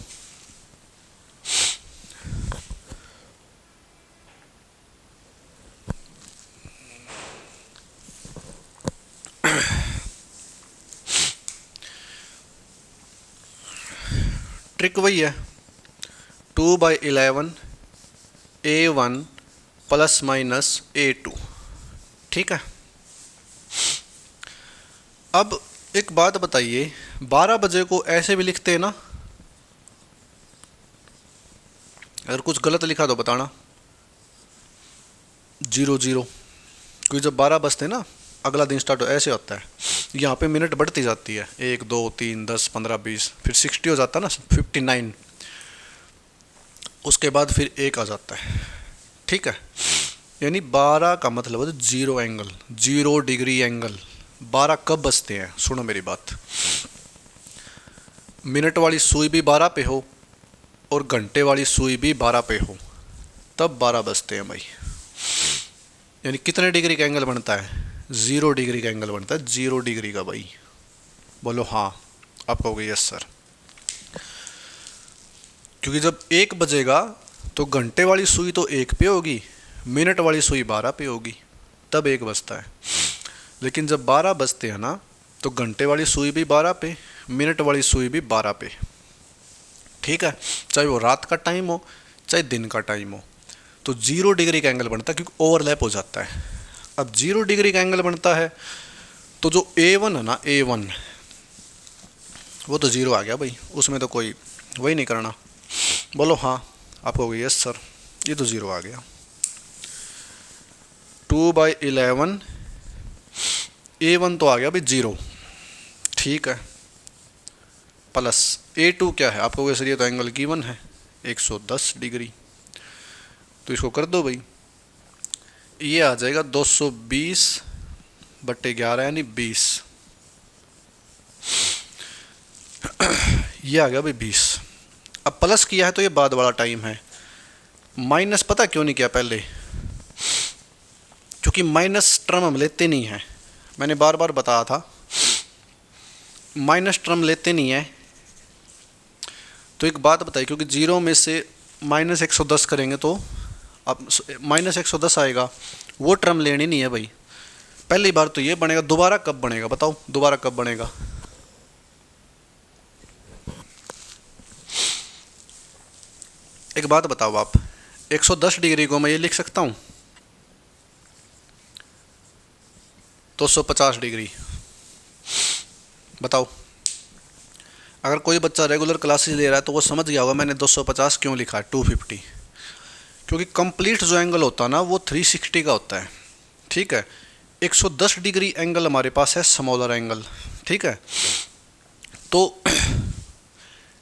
ट्रिक वही है, 2/11 A1 प्लस माइनस A2। ठीक है, अब एक बात बताइए, 12 बजे को ऐसे भी लिखते हैं ना, अगर कुछ गलत लिखा तो बताना। 00, क्योंकि जब 12 बजते हैं ना अगला दिन स्टार्ट ऐसे होता है, यहाँ पे मिनट बढ़ती जाती है, 1, 2, 3, 10, 15, 20, फिर 60 हो जाता है ना, 59, उसके बाद फिर 1 आ जाता है। ठीक है, यानी 12 का मतलब है 0 एंगल, 0 डिग्री एंगल। 12 कब बजते हैं, सुनो मेरी बात, मिनट वाली सुई भी 12 पे हो और घंटे वाली सुई भी 12 पे हो, तब 12 बजते हैं भाई। यानी कितने डिग्री का एंगल बनता है, 0 डिग्री का एंगल बनता है, 0 डिग्री का भाई। बोलो हाँ, आप कहोगे यस सर। क्योंकि जब 1 बजेगा तो घंटे वाली सुई तो 1 पे होगी, मिनट वाली सुई 12 पे होगी, तब 1 बजता है। लेकिन जब 12 बजते हैं ना, तो घंटे वाली सुई भी 12 पे, मिनट वाली सुई भी 12 पे। ठीक है, चाहे वो रात का टाइम हो चाहे दिन का टाइम हो। तो 0 डिग्री का एंगल बनता है, क्योंकि ओवरलैप हो जाता है। अब 0 डिग्री का एंगल बनता है तो जो A1 है ना, A1 वो तो 0 आ गया भाई, उसमें तो कोई वही नहीं करना। बोलो हाँ, आप कहोगे यस सर, ये तो 0 आ गया। 2/11 A1 तो आ गया भाई 0, ठीक है, प्लस A2 क्या है, आप कहोगे सर ये तो एंगल गिवन है 110 डिग्री, तो इसको कर दो भाई, ये आ जाएगा 220/11 यानी 20। ये आ गया भाई 20। अब प्लस किया है तो ये बाद वाला टाइम है, माइनस पता क्यों नहीं किया पहले, क्योंकि माइनस टर्म हम लेते नहीं हैं, मैंने बार बार बताया था माइनस टर्म लेते नहीं है। तो एक बात बताइए, क्योंकि 0 में से -110 करेंगे तो अब -110 आएगा, वो टर्म लेनी नहीं है भाई। पहली बार तो ये बनेगा, दोबारा कब बनेगा बताओ, दोबारा कब बनेगा? एक बात बताओ आप, 110 डिग्री को मैं ये लिख सकता हूँ 250 डिग्री, बताओ। अगर कोई बच्चा रेगुलर क्लासेस ले रहा है तो वो समझ गया होगा मैंने 250 क्यों लिखा है 250, क्योंकि कंप्लीट जो एंगल होता है ना वो 360 का होता है। ठीक है, 110 डिग्री एंगल हमारे पास है स्मॉलर एंगल, ठीक है, तो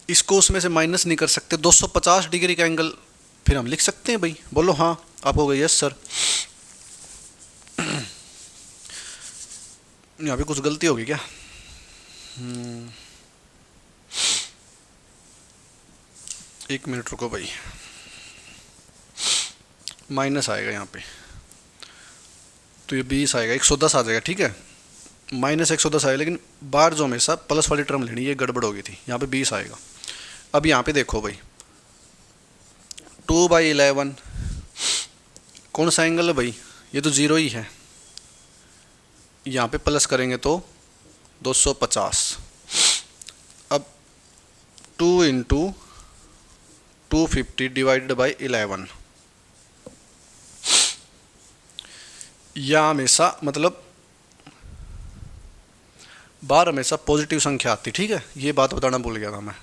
इसको उसमें से माइनस नहीं कर सकते। 250 डिग्री का एंगल फिर हम लिख सकते हैं भाई, बोलो हाँ, आप हो गए यस सर। यहाँ पे कुछ गलती होगी क्या? एक मिनट रुको भाई, माइनस आएगा यहाँ पे, तो ये 20 आएगा, 110 आ जाएगा, ठीक है, -110 आएगा, लेकिन बाहर जो हमेशा प्लस वाली टर्म लेनी, ये गड़बड़ हो गई थी, यहाँ पे 20 आएगा। अब यहाँ पे देखो भाई 2/11 कौन सा एंगल है भाई, ये तो 0 ही है, यहाँ पे प्लस करेंगे तो 250। अब 2 × 250 डिवाइडेड बाई 11, यह हमेशा मतलब बार हमेशा पॉजिटिव संख्या आती, ठीक है, ये बात बताना भूल गया था मैं।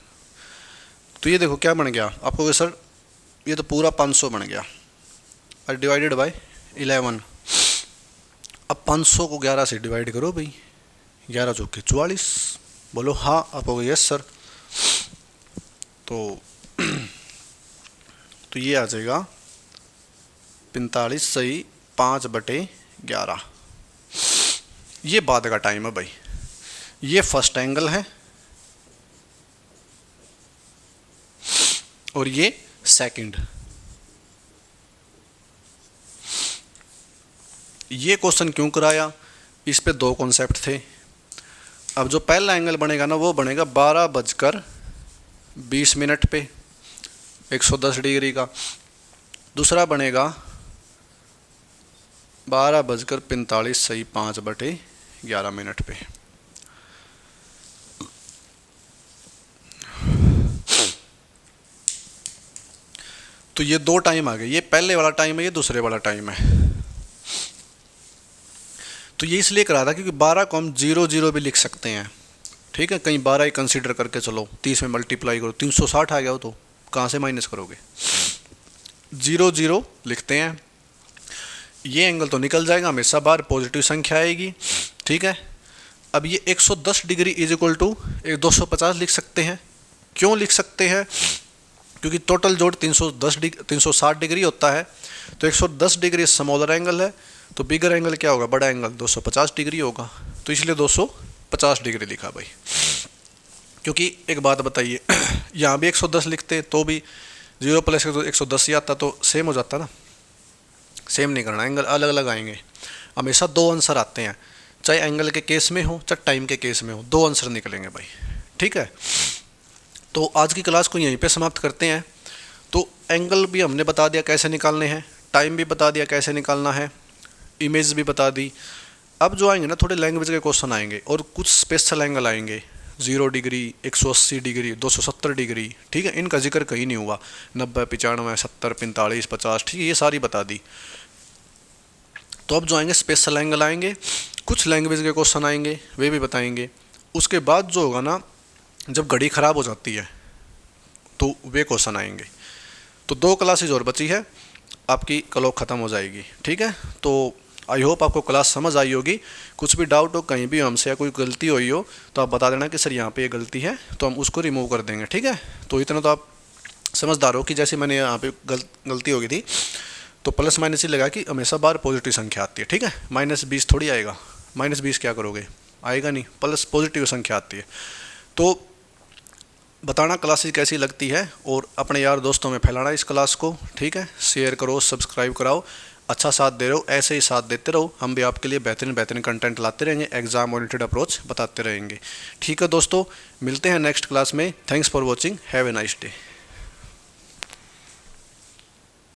तो ये देखो क्या बन गया, आपको सर ये तो पूरा 500 बन गया और डिवाइडेड बाय 11। अब 500 को 11 से डिवाइड करो भाई, 11 चौके 44, बोलो हाँ, आप हो गए यस सर। तो ये आ जाएगा 45 सही 5/11। ये बाद का टाइम है भाई, ये फर्स्ट एंगल है और ये सेकंड। ये क्वेश्चन क्यों कराया, इस पे 2 कॉन्सेप्ट थे। अब जो पहला एंगल बनेगा ना वो बनेगा 12:20 पे 110 डिग्री का, दूसरा बनेगा 12:45 सही 5/11 पे। तो ये 2 टाइम आ गए, ये पहले वाला टाइम है, ये दूसरे वाला टाइम है। तो ये इसलिए करा था क्योंकि 12 को हम 0 भी लिख सकते हैं, ठीक है, कहीं 12 ही कंसीडर करके चलो, 30 में मल्टीप्लाई करो 360 आ गया हो तो कहाँ से माइनस करोगे, 0 लिखते हैं, ये एंगल तो निकल जाएगा, हमेशा बार पॉजिटिव संख्या आएगी, ठीक है। अब ये 110 डिग्री इज इक्वल टू 250 लिख सकते हैं, क्यों लिख सकते हैं, क्योंकि टोटल जोड़ 360 डिग्री होता है, तो 110 डिग्री स्मॉलर एंगल है, तो बिगर एंगल क्या होगा, बड़ा एंगल 250 डिग्री होगा, तो इसलिए 250 डिग्री लिखा भाई। क्योंकि एक बात बताइए, यहाँ भी 110 लिखते तो भी 0 + 110 ही आता, तो सेम हो जाता ना, सेम नहीं करना, एंगल अलग अलग आएंगे, हमेशा 2 आंसर आते हैं, चाहे एंगल के केस में हो चाहे टाइम के केस में हो, 2 आंसर निकलेंगे भाई। ठीक है, तो आज की क्लास को यहीं पे समाप्त करते हैं। तो एंगल भी हमने बता दिया कैसे निकालने हैं, टाइम भी बता दिया कैसे निकालना है, इमेज भी बता दी। अब जो आएंगे ना थोड़े लैंग्वेज के क्वेश्चन आएंगे और कुछ स्पेशल एंगल आएंगे, 0 डिग्री, 180 डिग्री, 270 डिग्री। ठीक है, इनका जिक्र कहीं नहीं हुआ, 90, 95, 70, 45, 50। ठीक है, ये सारी बता दी। तो अब जो आएंगे स्पेशल एंगल आएंगे, कुछ लैंग्वेज के क्वेश्चन आएंगे, वे भी बताएंगे। उसके बाद जो होगा ना, जब घड़ी ख़राब हो जाती है तो वे क्वेश्चन आएंगे। तो 2 क्लासेज और बची है, आपकी क्लॉक ख़त्म हो जाएगी। ठीक है, तो आई होप आपको क्लास समझ आई होगी। कुछ भी डाउट हो कहीं भी हमसे या कोई गलती हुई हो तो आप बता देना कि सर यहाँ पे ये गलती है, तो हम उसको रिमूव कर देंगे। ठीक है, तो इतना तो आप समझदार हो कि जैसे मैंने यहाँ पे गलती हो गई थी तो प्लस माइनस ही लगा कि हमेशा बार पॉजिटिव संख्या आती है। ठीक है, -20 थोड़ी आएगा, -20 क्या करोगे, आएगा नहीं, प्लस पॉजिटिव संख्या आती है। तो बताना क्लासेस कैसी लगती है और अपने यार दोस्तों में फैलाना इस क्लास को। ठीक है, शेयर करो, सब्सक्राइब कराओ, अच्छा साथ दे रहे हो, ऐसे ही साथ देते रहो। हम भी आपके लिए बेहतरीन बेहतरीन कंटेंट लाते रहेंगे, एग्जाम ओरिएंटेड अप्रोच बताते रहेंगे। ठीक है दोस्तों, मिलते हैं नेक्स्ट क्लास में। Thanks for watching, have a nice day.